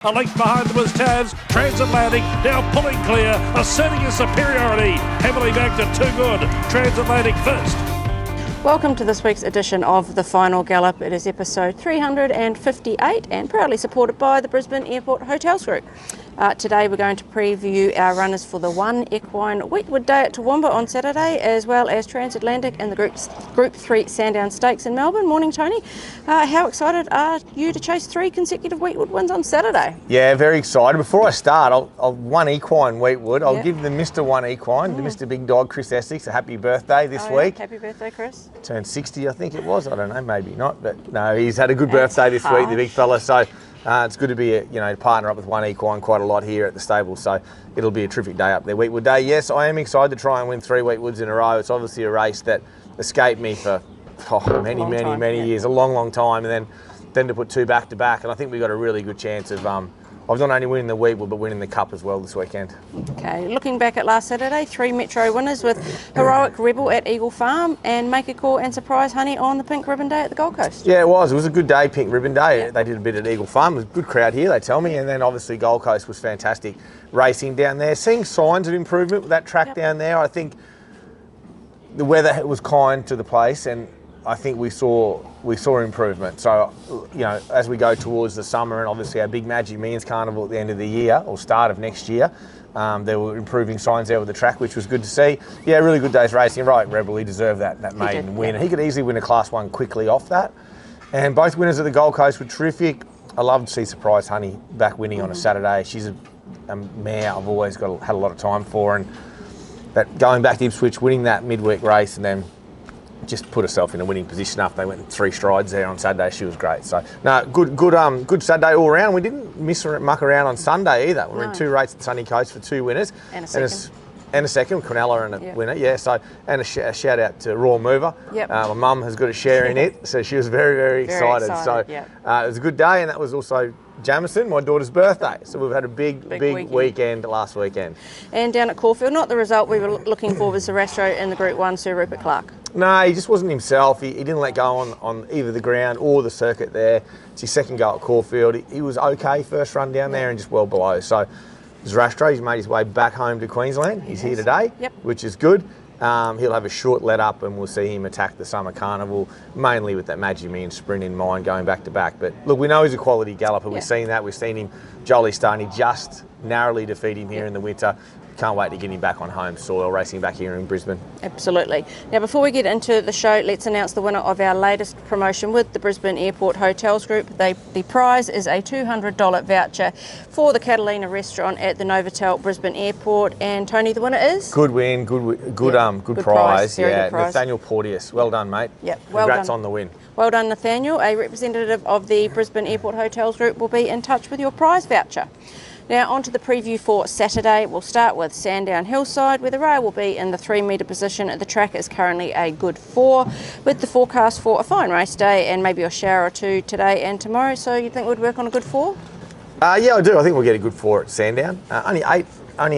A length behind them was Taz. Transatlantic now pulling clear, asserting his superiority. Heavily back to Too Good. Transatlantic first. Welcome to this week's edition of the Final Gallop. It is episode 358 and proudly supported by the Brisbane Airport Hotels Group. Today we're going to preview our runners for the one equine Weetwood Day at Toowoomba on Saturday, as well as Transatlantic and the Group 3 Sandown Stakes in Melbourne. Morning, Tony. How excited are you to chase 3 consecutive Weetwood wins on Saturday? Yeah, very excited. Before I start, I'll one equine Weetwood. I'll give the Mr. One Equine, the Mr. Big Dog, Chris Essex, a happy birthday this week. Happy birthday, Chris. Turned 60, I think it was. I don't know, maybe not. But no, he's had a good birthday this week, the big fella. So it's good to be, partner up with One Equine quite a lot here at the stable. So it'll be a terrific day up there. Weetwood Day, yes, I am excited to try and win 3 Weetwoods in a row. It's obviously a race that escaped me for many years, a long time. And then to put 2 back to back. And I think we've got a really good chance of not only winning the Weetwood, but winning the Cup as well this weekend. Okay, looking back at last Saturday, 3 Metro winners with Heroic Rebel at Eagle Farm and Make a Call and Surprise Honey on the Pink Ribbon Day at the Gold Coast. Yeah, it was. It was a good day, Pink Ribbon Day. Yeah. They did a bit at Eagle Farm. It was a good crowd here, they tell me. And then obviously Gold Coast was fantastic racing down there. Seeing signs of improvement with that track down there. I think the weather was kind to the place, and I think we saw improvement. So, as we go towards the summer and obviously our big Magic Millions Carnival at the end of the year or start of next year, there were improving signs there with the track, which was good to see. Yeah, really good day's racing. Right, Rebel, he deserved that maiden win. He could easily win a Class 1 quickly off that. And both winners of the Gold Coast were terrific. I love to see Surprise Honey back winning on a Saturday. She's a mare I've always had a lot of time for, and that going back to Ipswich, winning that midweek race and then just put herself in a winning position after they went 3 strides there on Saturday. She was great. So, no, good Saturday all around. We didn't muck around on Sunday either. We were in 2 races at Sunny Coast for 2 winners. And a second. Quinella and a winner, yeah. So, and a shout out to Raw Mover. Yep. My mum has got a share in it, so she was very excited. So, it was a good day, and that was also Jamison, my daughter's birthday. So we've had a big weekend last weekend. And down at Caulfield, not the result we were looking for was Sarastro in the Group 1, Sir Rupert Clark. No, he just wasn't himself. He didn't let go on either the ground or the circuit there. It's his second go at Caulfield. He was okay first run down there and just well below. So Sarastro, he's made his way back home to Queensland. He's here today, which is good. He'll have a short let up and we'll see him attack the Summer Carnival, mainly with that Magic Million sprint in mind going back to back. But look, we know he's a quality galloper. We've seen that. We've seen him jolly starting. He just narrowly defeat him here in the winter. Can't wait to get him back on home soil, racing back here in Brisbane. Absolutely. Now, before we get into the show, let's announce the winner of our latest promotion with the Brisbane Airport Hotels Group. The prize is a $200 voucher for the Catalina restaurant at the Novotel Brisbane Airport. And Tony, the winner is? Good win, good prize. Yeah, Nathaniel Porteous. Well done, mate. Yep, well Congrats done. On the win. Well done, Nathaniel. A representative of the Brisbane Airport Hotels Group will be in touch with your prize voucher. Now on to the preview for Saturday. We'll start with Sandown Hillside, where the rail will be in the 3 metre position. The track is currently a good 4, with the forecast for a fine race day and maybe a shower or 2 today and tomorrow. So you think we'd work on a good 4? Yeah, I do. I think we'll get a good 4 at Sandown. Only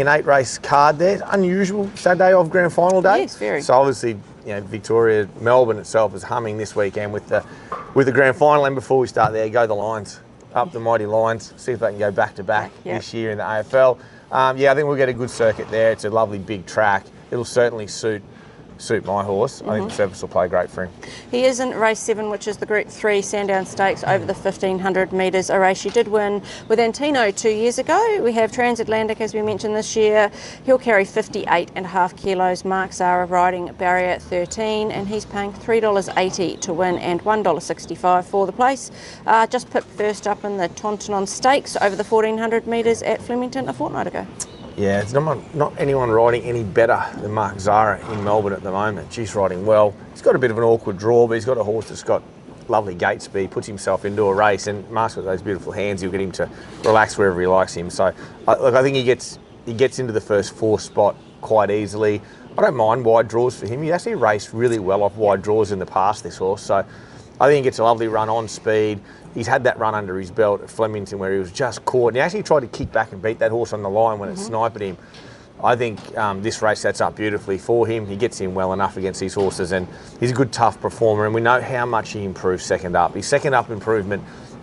an 8 race card there. Unusual Saturday of Grand Final Day. Yes, very. So obviously, Victoria, Melbourne itself is humming this weekend with the Grand Final. And before we start there, go the Lions. Up the mighty Lions, see if they can go back to back this year in the AFL. I think we'll get a good circuit there. It's a lovely big track. It'll certainly suit my horse. I think the surface will play great for him. He is in race 7, which is the Group 3 Sandown Stakes over the 1500 metres, a race you did win with Antino 2 years ago. We have Transatlantic, as we mentioned, this year. He'll carry 58.5 kilos. Mark Zara riding barrier 13, and he's paying $3.80 to win and $1.65 for the place. Just pipped first up in the Tontonon Stakes over the 1400 metres at Flemington a fortnight ago. Yeah, it's not anyone riding any better than Mark Zara in Melbourne at the moment. She's riding well. He's got a bit of an awkward draw, but he's got a horse that's got lovely gate speed, puts himself into a race, and Mark's got those beautiful hands. He'll get him to relax wherever he likes him. So, I think he gets into the first 4 spot quite easily. I don't mind wide draws for him. He actually raced really well off wide draws in the past, this horse. So, I think he gets a lovely run on speed. He's had that run under his belt at Flemington where he was just caught. And he actually tried to kick back and beat that horse on the line when it sniped him. I think this race sets up beautifully for him. He gets in well enough against these horses, and he's a good, tough performer. And we know how much he improves second up. His second up improvement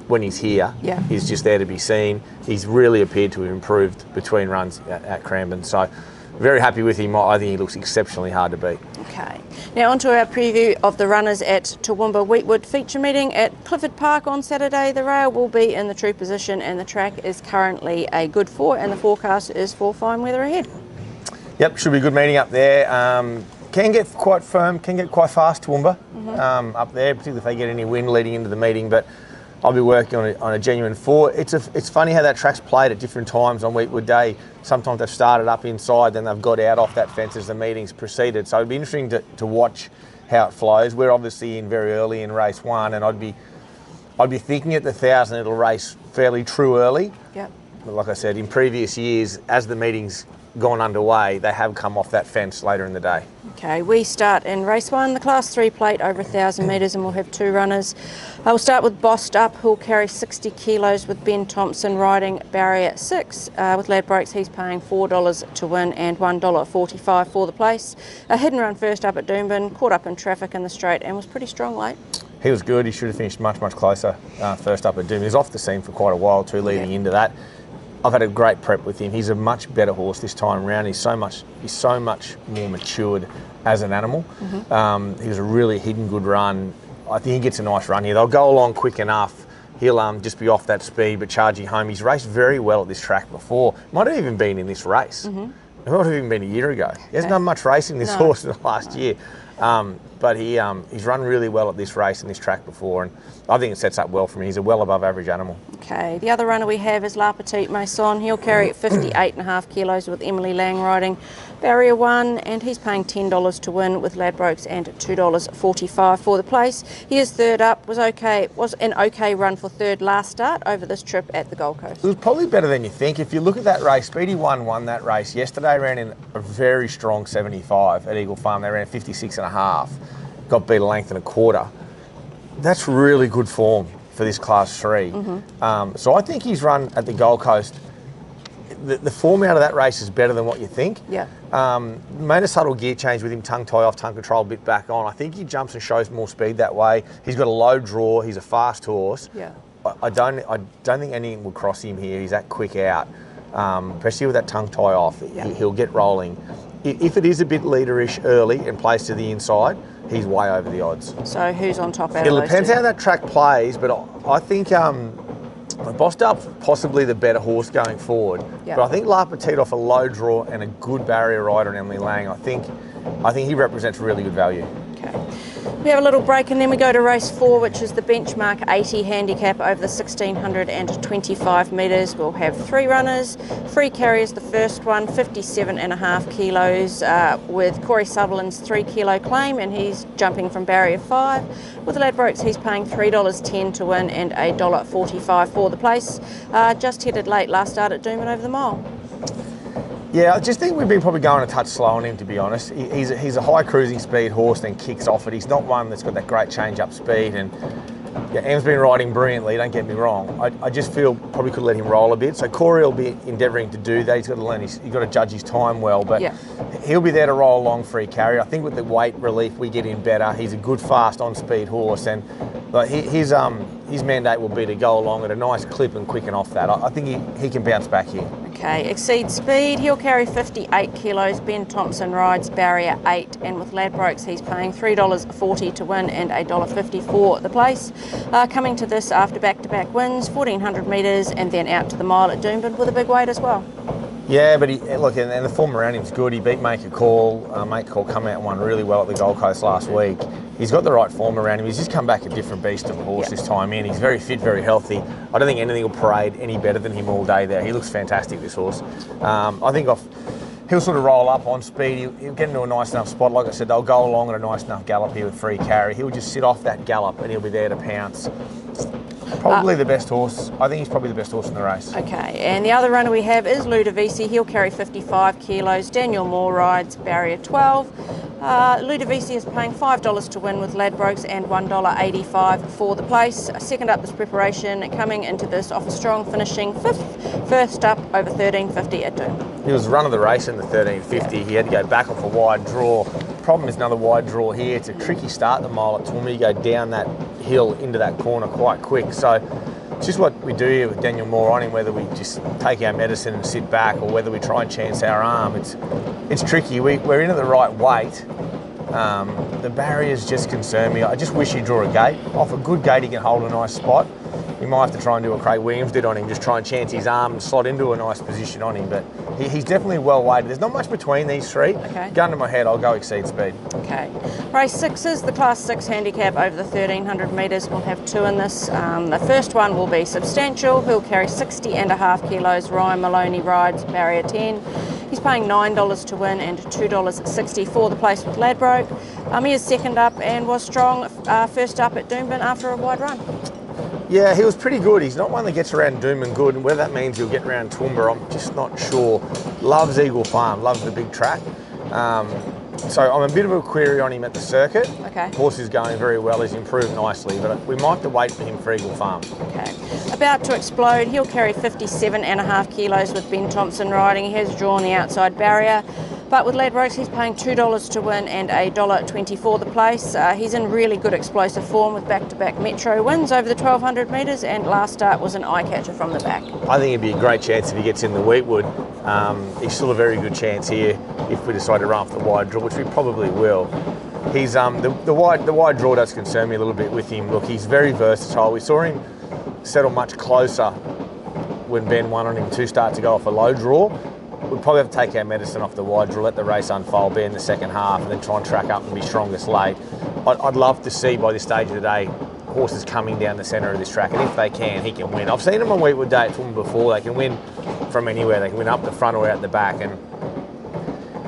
when he's here. Yeah. He's just there to be seen. He's really appeared to have improved between runs at Cranbourne. So very happy with him. I think he looks exceptionally hard to beat. Okay. Now on to our preview of the runners at Toowoomba Weetwood feature meeting at Clifford Park on Saturday. The rail will be in the true position and the track is currently a good 4 and the forecast is for fine weather ahead. Yep, should be a good meeting up there. Can get quite firm, can get quite fast, Toowoomba, up there, particularly if they get any wind leading into the meeting. But I'll be working on a genuine 4. It's funny how that track's played at different times on Weetwood Day. Sometimes they've started up inside, then they've got out off that fence as the meeting's proceeded. So it'd be interesting to watch how it flows. We're obviously in very early in race 1, and I'd be thinking at the 1,000 it'll race fairly true early. Yep. But like I said, in previous years, as the meeting's gone underway, they have come off that fence later in the day. Okay, we start in race 1, the Class 3 plate over 1,000 metres, and we'll have 2 runners. We'll start with Bossed Up, who'll carry 60 kilos with Ben Thompson riding barrier 6. With Ladbrokes, he's paying $4 to win and $1.45 for the place. A hidden run first up at Doomben, caught up in traffic in the straight and was pretty strong late. He was good. He should have finished much closer first up at Doomben. He was off the scene for quite a while too, leading into that. I've had a great prep with him. He's a much better horse this time around. He's so much more matured as an animal. He was a really hidden good run. I think he gets a nice run here. They'll go along quick enough. He'll just be off that speed, but charging home. He's raced very well at this track before. Might have even been in this race. It might have even been a year ago. He hasn't done much racing this horse in the last year. But he's run really well at this race and this track before, and I think it sets up well for him. He's a well above average animal. Okay, the other runner we have is Petite Maison. He'll carry 58.5 kilos with Emily Lang riding barrier 1, and he's paying $10 to win with Ladbrokes and $2.45 for the place. He is third up. Was an okay run for third last start over this trip at the Gold Coast. It was probably better than you think. If you look at that race, Speedy won that race. Yesterday ran in a very strong 75 at Eagle Farm. They ran 56.5. Got beat a length and a quarter. That's really good form for this Class 3. So I think his run at the Gold Coast, the form out of that race is better than what you think. Yeah. Made a subtle gear change with him, tongue tie off, tongue control a bit back on. I think he jumps and shows more speed that way. He's got a low draw. He's a fast horse. Yeah. I don't think anything will cross him here. He's that quick out, especially with that tongue tie off. Yeah. He'll get rolling. If it is a bit leaderish early and plays to the inside, he's way over the odds. So who's on top out of It those depends two? how that track plays, but I think Bossed Up possibly the better horse going forward. Yep. But I think La Petite off a low draw and a good barrier rider in Emily Lang, I think he represents really good value. Okay. We have a little break and then we go to race 4, which is the benchmark 80 handicap over the 1,625 metres. We'll have 3 runners. Free carriers, the first one, 57.5 kilos with Corey Sutherland's 3 kilo claim, and he's jumping from barrier 5. With Ladbrokes, he's paying $3.10 to win and $1.45 for the place. Just headed late last start at Doomben over the mile. Yeah, I just think we've been probably going a touch slow on him, to be honest. He's a high cruising speed horse, then kicks off it. He's not one that's got that great change-up speed. And yeah, Em's been riding brilliantly, don't get me wrong. I just feel probably could let him roll a bit. So Corey will be endeavouring to do that. He's got to learn, he's got to judge his time well. But he'll be there to roll along free carry. I think with the weight relief we get in better. He's a good, fast, on-speed horse. And his mandate will be to go along at a nice clip and quicken off that. I think he can bounce back here. Okay, exceed speed, he'll carry 58 kilos. Ben Thompson rides barrier 8, and with Ladbrokes he's paying $3.40 to win and $1.50 for the place. Coming to this after back-to-back wins, 1,400 metres and then out to the mile at Doomben with a big weight as well. Yeah, but and the form around him's good. He beat Make a Call. Make a Call come out and won really well at the Gold Coast last week. He's got the right form around him. He's just come back a different beast of a horse this time in. He's very fit, very healthy. I don't think anything will parade any better than him all day there. He looks fantastic, this horse. I think he'll sort of roll up on speed. He'll get into a nice enough spot. Like I said, they'll go along at a nice enough gallop here with free carry. He'll just sit off that gallop and he'll be there to pounce. Probably the best horse. I think he's probably the best horse in the race. Okay, and the other runner we have is Ludovisi. He'll carry 55 kilos. Daniel Moore rides barrier 12. Ludovisi is paying $5 to win with Ladbrokes and $1.85 for the place. Second up this preparation, coming into this off a strong finishing 5th. First up over 13.50 at Doom. He was run of the race in the 13.50. He had to go back off a wide draw. Problem is another wide draw here. It's a tricky start the mile at Toowoomba. You go down that hill into that corner quite quick. So It's just what we do here with Daniel Moore on him, whether we just take our medicine and sit back or whether we try and chance our arm. It's tricky. We're in at the right weight. The barriers just concern me. I just wish he'd draw a gate. Off a good gate, he can hold a nice spot. We might have to try and do what Craig Williams did on him, just try and chance his arm and slot into a nice position on him. But he's definitely well weighted. There's not much between these three. Okay. Gun to my head, I'll go Exceed Speed. Okay. Race 6 is the Class 6 handicap over the 1,300 metres. We'll have two in this. The first one will be Substantial. He'll carry 60.5 kilos. Ryan Maloney rides, barrier 10. He's paying $9 to win and $2.60 for the place with Ladbroke. He is second up and was strong first up at Doomben after a wide run. Yeah, he was pretty good. He's not one that gets around Doomben good, and whether that means he'll get around Toowoomba, I'm just not sure. Loves Eagle Farm, loves the big track. So I'm a bit of a query on him at the circuit. Okay. Horse is going very well, he's improved nicely, but we might have to wait for him for Eagle Farm. Okay. About to Explode, he'll carry 57.5 kilos with Ben Thompson riding. He has drawn the outside barrier. But with Ladbrokes, he's paying $2 to win and $1.20 for the place. He's in really good explosive form with back-to-back Metro wins over the 1,200 metres, and last start was an eye-catcher from the back. I think it'd be a great chance if he gets in the Weetwood. He's still a very good chance here if we decide to run off the wide draw, which we probably will. He's the wide draw does concern me a little bit with him. Look, he's very versatile. We saw him settle much closer when Ben won on him 2 starts ago off a low draw. We'd probably have to take our medicine off the wide draw, let the race unfold, be in the second half, and then try and track up and be strongest late. I'd love to see by this stage of the day horses coming down the centre of this track, and if they can, he can win. I've seen him on Weetwood Day at Toowoomba before. They can win from anywhere. They can win up the front or out the back, and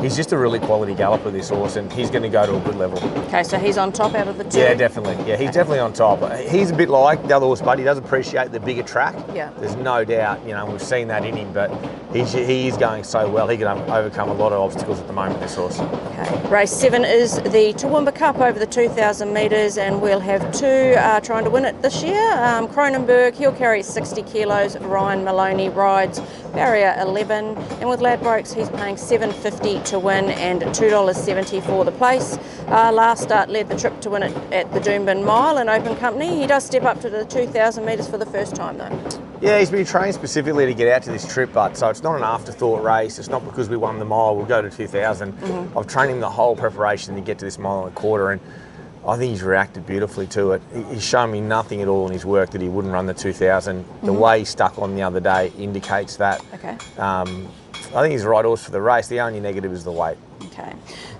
he's just a really quality galloper, this horse, and he's going to go to a good level. Okay, so he's on top out of the two? Yeah, definitely. Yeah, he's definitely on top. He's a bit like the other horse, but he does appreciate the bigger track. Yeah. There's no doubt, we've seen that in him, but he is going so well. He can overcome a lot of obstacles at the moment, this horse. Okay. Race 7 is the Toowoomba Cup over the 2,000 metres, and we'll have two trying to win it this year. Kronenbourg, he'll carry 60 kilos. Ryan Maloney rides, barrier 11. And with Ladbrokes, he's paying $7.50 to win and $2.70 for the place. Last start led the trip to win it at the Doomben Mile in open company. He does step up to the 2,000 metres for the first time though. Yeah, he's been trained specifically to get out to this trip, but so it's not an afterthought race. It's not because we won the mile, we'll go to 2,000. Mm-hmm. I've trained him the whole preparation to get to this mile and a quarter, and I think he's reacted beautifully to it. He's shown me nothing at all in his work that he wouldn't run the 2,000. Mm-hmm. The way he stuck on the other day indicates that. Okay. I think he's the right horse for the race. The only negative is the weight. Okay.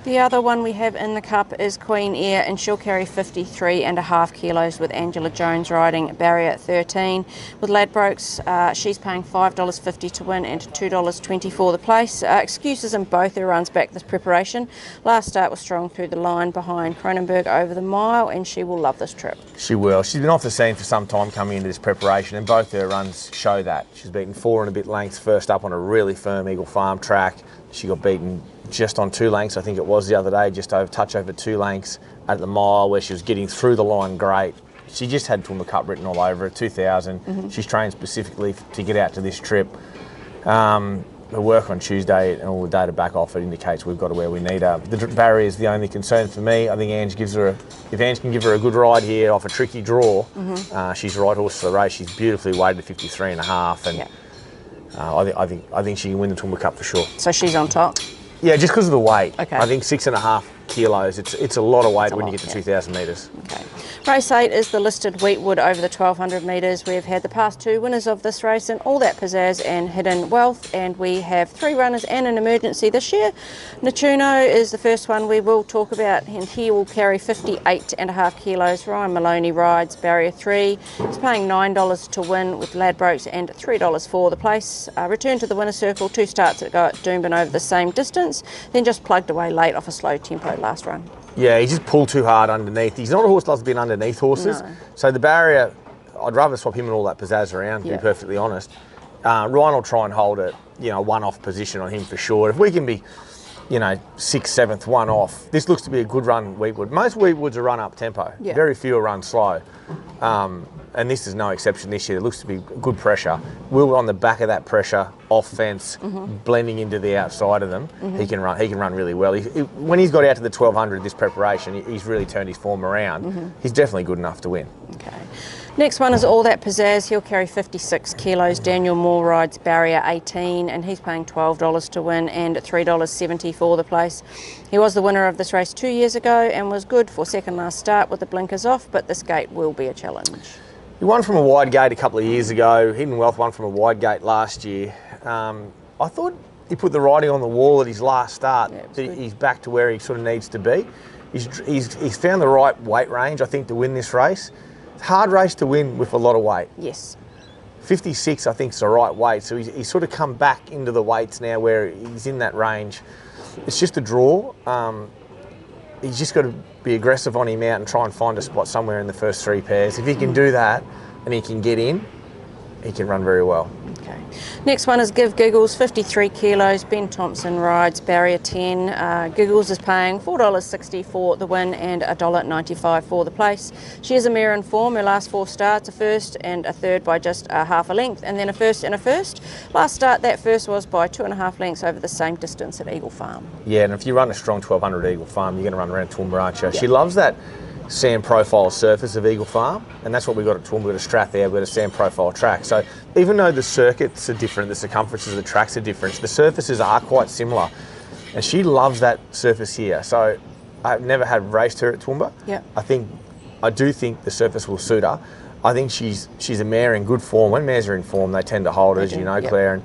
The other one we have in the Cup is Queen Air, and she'll carry 53.5 kilos with Angela Jones riding, barrier 13. With Ladbrokes, she's paying $5.50 to win and $2.20 for the place. Excuses in both her runs back this preparation. Last start was strong through the line behind Kronenbourg over the mile, and she will love this trip. She will. She's been off the scene for some time coming into this preparation, and both her runs show that. She's beaten 4 and a bit lengths first up on a really firm Eagle Farm track. She got beaten just on 2 lengths, I think it was the other day, just over 2 lengths at the mile where she was getting through the line great. She just had Toowoomba Cup written all over her, 2,000. Mm-hmm. She's trained specifically to get out to this trip. Her work on Tuesday and all the data back off it indicates we've got her where we need her. The barrier is the only concern for me. I think if Ange can give her a good ride here off a tricky draw, mm-hmm. She's the right horse for the race. She's beautifully weighted at 53.5, and yeah. I think she can win the Toowoomba Cup for sure. So she's on top? Yeah, just because of the weight. Okay. I think 6.5 kilos. It's a lot of weight when you get to 2,000 metres. Okay. Race 8 is the Listed Weetwood over the 1,200 metres. We've had the past 2 winners of this race in All That Pizzazz and Hidden Wealth, and we have 3 runners and an emergency this year. Nettuno is the first one we will talk about, and he will carry 58.5 kilos. Ryan Maloney rides, barrier 3. He's paying $9 to win with Ladbrokes and $3 for the place. Return to the winner's circle, 2 starts that go at Doomben over the same distance, then just plugged away late off a slow tempo last run. Yeah, he just pulled too hard underneath. He's not a horse that loves being underneath horses. No. So the barrier, I'd rather swap him and All That Pizzazz around, to be perfectly honest. Ryan will try and hold it, one-off position on him for sure. If we can be, 6th, 7th, one off, this looks to be a good run, Weetwood. Most Weetwoods are run up tempo. Yeah. Very few are run slow. And this is no exception this year. It looks to be good pressure. We're on the back of that pressure, off fence, mm-hmm. blending into the outside of them. Mm-hmm. He can run really well. When he's got out to the 1,200 this preparation, he's really turned his form around. Mm-hmm. He's definitely good enough to win. Okay. Next one is All That Pizzazz. He'll carry 56 kilos. Daniel Moore rides barrier 18 and he's paying $12 to win and $3.70 for the place. He was the winner of this race 2 years ago and was good for second last start with the blinkers off, but this gate will be a challenge. He won from a wide gate a couple of years ago. Hidden Wealth won from a wide gate last year. I thought he put the writing on the wall at his last start. Yeah, he's back to where he sort of needs to be. He's found the right weight range, I think, to win this race. It's a hard race to win with a lot of weight. Yes. 56, I think, is the right weight. So he's sort of come back into the weights now where he's in that range. It's just a draw. He's just got to be aggressive on him out and try and find a spot somewhere in the first 3 pairs. If he can do that and he can get in, he can run very well. Okay. Next one is Give Giggles, 53 kilos. Ben Thompson rides barrier 10. Giggles is paying $4.60 for the win and $1.95 for the place. She is a mare in form. Her last 4 starts, a first and a third by just half a length, and then a first and a first. Last start, that first was by 2.5 lengths over the same distance at Eagle Farm. Yeah, and if you run a strong 1200 Eagle Farm, you're going to run around Toowoomba, aren't you? Yep. She loves that sand profile surface of Eagle Farm, and that's what we've got at Toowoomba. We've got a Strath there, we've got a sand profile track. So even though the circuits are different, the circumferences of the tracks are different, the surfaces are quite similar, and she loves that surface here. So I've never had raced her at Toowoomba. Yep. I do think the surface will suit her. I think she's a mare in good form. When mares are in form, they tend to hold her, as you know, yep. Claire. And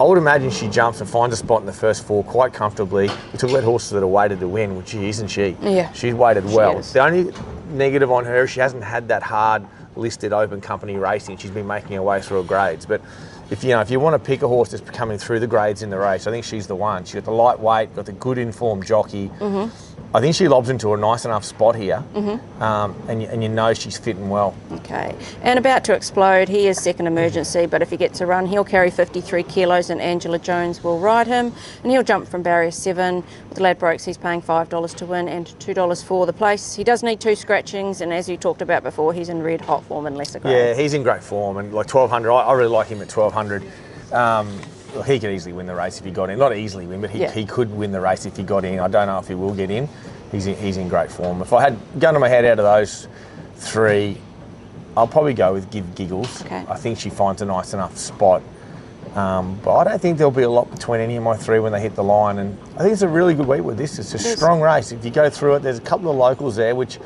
I would imagine she jumps and finds a spot in the first 4 quite comfortably. We took that horses that are weighted to win, which she isn't she? Yeah. She's weighted well. The only negative on her, she hasn't had that hard listed open company racing. She's been making her way through her grades. But if you want to pick a horse that's coming through the grades in the race, I think she's the one. She's got the lightweight, got the good informed jockey. Mm-hmm. I think she lobs into a nice enough spot here, mm-hmm. And you know she's fitting well. Okay, and about to explode, he is second emergency, but if he gets a run, he'll carry 53 kilos and Angela Jones will ride him, and he'll jump from barrier 7. With the Ladbrokes, he's paying $5 to win and $2 for the place. He does need 2 scratchings, and as you talked about before, he's in red hot form in lesser grades. Yeah, he's in great form, and like 1200, I really like him at 1200. He could easily win the race if he got in. Not easily win, but he could win the race if he got in. I don't know if he will get in. He's in great form. If I had gun to my head out of those 3, I'll probably go with Give Giggles. Okay. I think she finds a nice enough spot. But I don't think there'll be a lot between any of my 3 when they hit the line. And I think it's a really good Weetwood. It's a strong race. If you go through it, there's a couple of locals there which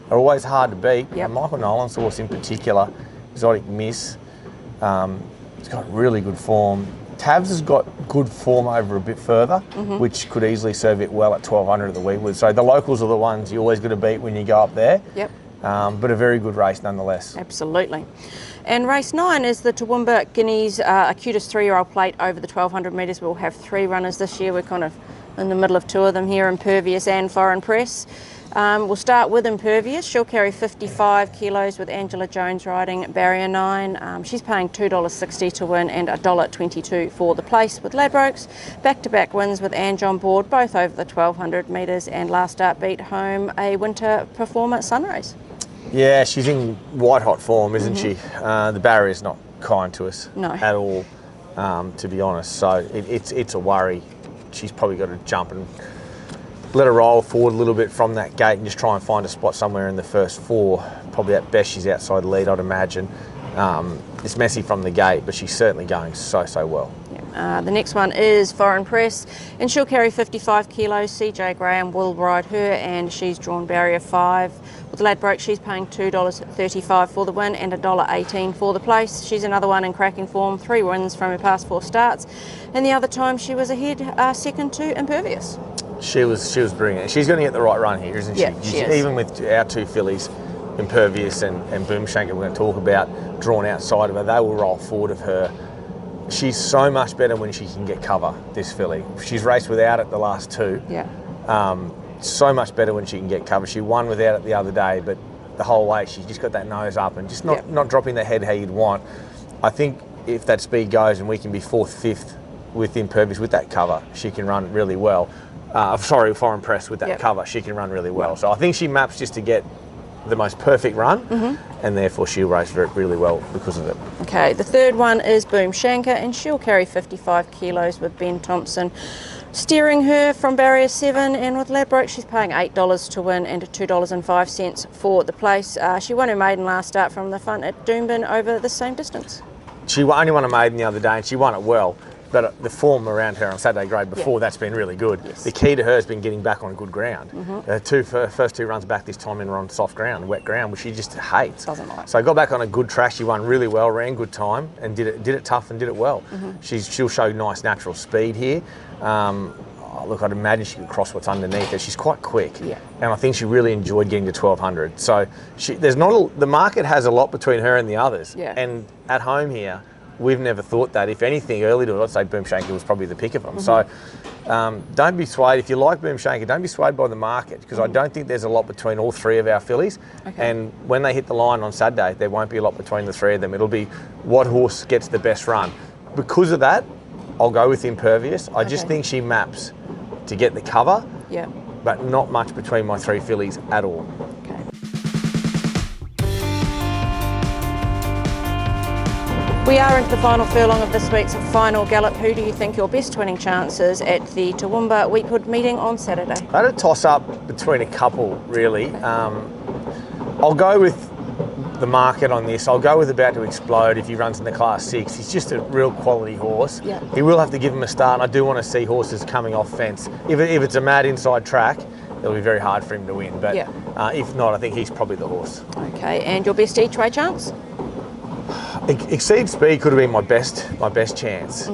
are always hard to beat. Yep. Michael Nolan's horse in particular, Exotic Miss, he's got really good form. Tabs has got good form over a bit further, mm-hmm. which could easily serve it well at 1200 at the Weetwood. So the locals are the ones you always got to beat when you go up there. Yep. But a very good race nonetheless. Absolutely. And race 9 is the Toowoomba Guineas Acutus 3-year-old plate over the 1200 metres. We'll have 3 runners this year. We're kind of in the middle of 2 of them here, Impervious and Foreign Press. We'll start with Impervious. She'll carry 55 kilos with Angela Jones riding barrier 9. She's paying $2.60 to win and $1.22 for the place with Ladbrokes. Back-to-back wins with Ange on board, both over the 1200 metres, and last start beat home a winter performance Sunrays. Yeah, she's in white-hot form, isn't she? The barrier's not kind to us at all, to be honest. So it's a worry. She's probably got to jump and let her roll forward a little bit from that gate and just try and find a spot somewhere in the first 4. Probably at best she's outside the lead, I'd imagine. It's messy from the gate, but she's certainly going so well. Yeah. The next one is Foreign Press, and she'll carry 55 kilos. CJ Graham will ride her, and she's drawn barrier 5. With Ladbroke, she's paying $2.35 for the win and $1.18 for the place. She's another one in cracking form, 3 wins from her past 4 starts, and the other time she was ahead second to Impervious. She was brilliant. She's going to get the right run here, isn't she? Yeah, she is. Even with our 2 fillies, Impervious and Boomshanka, we're going to talk about, drawn outside of her, they will roll forward of her. She's so much better when she can get cover, this filly. She's raced without it the last 2. Yeah. So much better when she can get cover. She won without it the other day, but the whole way she's just got that nose up and just not dropping the head how you'd want. I think if that speed goes and we can be 4th, 5th with Impervious with that cover, she can run really well. Foreign Press with that cover, she can run really well. So I think she maps just to get the most perfect run, and therefore she'll race really well because of it. Okay, the third one is Boomshanka, and she'll carry 55 kilos with Ben Thompson steering her from barrier 7, and with Ladbroke she's paying $8 to win and $2.05 for the place. She won her maiden last start from the front at Doomben over the same distance. She only won a maiden the other day and she won it well, but the form around her on Saturday grade before that's been really good. Yes. The key to her has been getting back on good ground. Her first two runs back this time in were on soft ground, wet ground, which she just hates. Doesn't like. So got back on a good track. She won really well, ran good time, and did it tough and did it well. She'll show nice natural speed here. Look, I'd imagine she could cross what's underneath her. She's quite quick, and I think she really enjoyed getting to 1200. So the market has a lot between her and the others. And at home here, we've never thought that. If anything, early to it, I'd say Boomshanka was probably the pick of them. So don't be swayed. If you like Boomshanka, don't be swayed by the market, because I don't think there's a lot between all three of our fillies. And when they hit the line on Saturday, there won't be a lot between the three of them. It'll be what horse gets the best run. Because of that, I'll go with Impervious. I just think she maps to get the cover, but not much between my three fillies at all. We are into the final furlong of this week's Final Gallop. Who do you think your best winning chances at the Toowoomba Weetwood meeting on Saturday? I had a toss up between a couple, really. I'll go with the market on this. I'll go with About to Explode if he runs in the Class 6. He's just a real quality horse. He will have to give him a start, and I do want to see horses coming off fence. If it's a mad inside track, it'll be very hard for him to win. But if not, I think he's probably the horse. Okay, and your best each way chance? Exceed Speed could have been my best chance.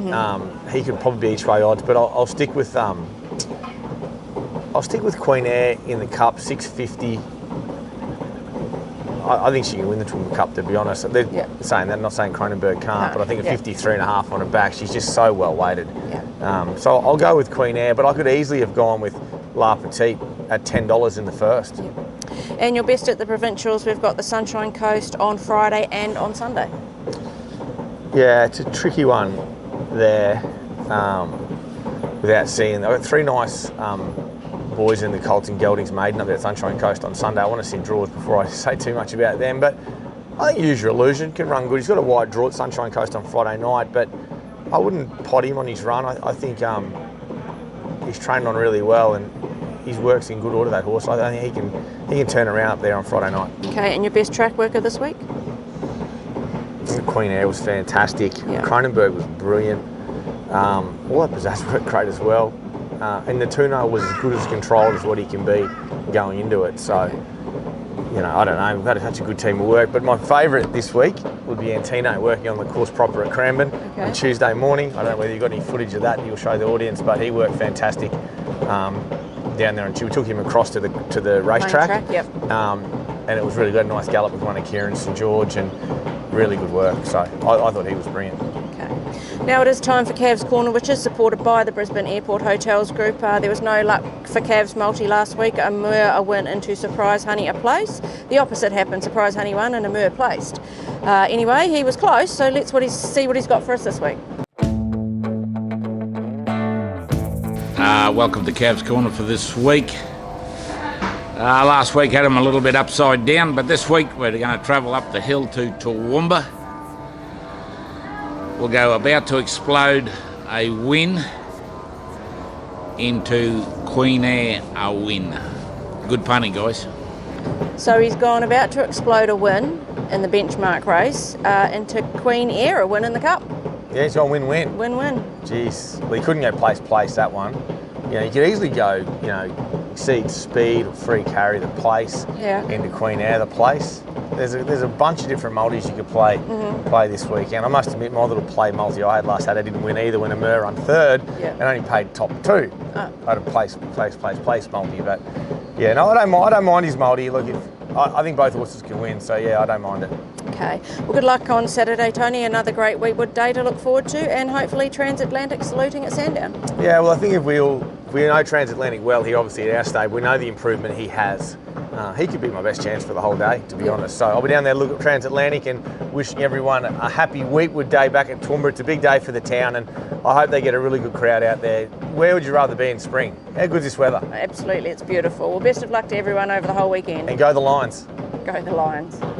He could probably be each way odds, but I'll stick with Queen Air in the Cup, 650. I think she can win the Toowoomba Cup, to be honest. They're saying that, not saying Kronenbourg can't, but I think a 53.5 on her back, she's just so well weighted. So I'll go with Queen Air, but I could easily have gone with La Petite at $10 in the first. And your best at the Provincials, we've got the Sunshine Coast on Friday and on Sunday. Yeah, it's a tricky one there without seeing. I've got three nice boys in the Colts and Geldings maiden up there at Sunshine Coast on Sunday. I want to see draws before I say too much about them, but I think Use Your Illusion can run good. He's got a wide draw at Sunshine Coast on Friday night, but I wouldn't pot him on his run. I think he's trained on really well and his work's in good order, that horse. I think he can turn around up there on Friday night. Okay, and your best track worker this week? Queen Air was fantastic. Kronenbourg was brilliant. All That Pizzazz worked great as well. And Nettuno was as good as controlled as what he can be going into it. So, you know, I don't know. We've had such a good team of work. But my favourite this week would be Antino working on the course proper at Kronenbourg on Tuesday morning. I don't know whether you've got any footage of that that you'll show the audience, but he worked fantastic down there. And we took him across to the racetrack. And it was really good. Nice gallop with one of Kieran St George and really good work. So I thought he was brilliant. Now it is time for Cavs Corner, which is supported by the Brisbane Airport Hotels Group. There was no luck for Cavs Multi last week. A Mur a win into Surprise Honey a place. The opposite happened. Surprise Honey won and a Mur placed. Anyway, he was close, so let's see what he's got for us this week. Welcome to Cavs Corner for this week. Last week had him a little bit upside down, but this week we're going to travel up the hill to Toowoomba. We'll go About to Explode a win into Queen Air a win. Good punting, guys. So he's gone About to Explode a win in the benchmark race into Queen Air a win in the Cup. Yeah, he's gone win-win. Win-win. Jeez, well, he couldn't go place that one. You know, you could easily go, you know, Exceed Speed or Free Carry the place into Queen Air the place. There's a bunch of different multis you could play this weekend. I must admit, my little play multi I had last Saturday didn't win either when a Mur run third and only paid top two. I had a place multi, but yeah, no, I don't mind his multi. Look, I think both horses can win, so yeah, I don't mind it. Okay, well, good luck on Saturday, Tony. Another great Weetwood day to look forward to, and hopefully Transatlantic saluting at Sandown. Yeah, well, I think if we know Transatlantic well here, obviously at our stable, we know the improvement he has. He could be my best chance for the whole day, to be honest. So I'll be down there looking at Transatlantic and wishing everyone a happy Weetwood day back at Toowoomba. It's a big day for the town, and I hope they get a really good crowd out there. Where would you rather be in spring? How good is this weather? Absolutely, it's beautiful. Well, best of luck to everyone over the whole weekend. And go the Lions. Go the Lions.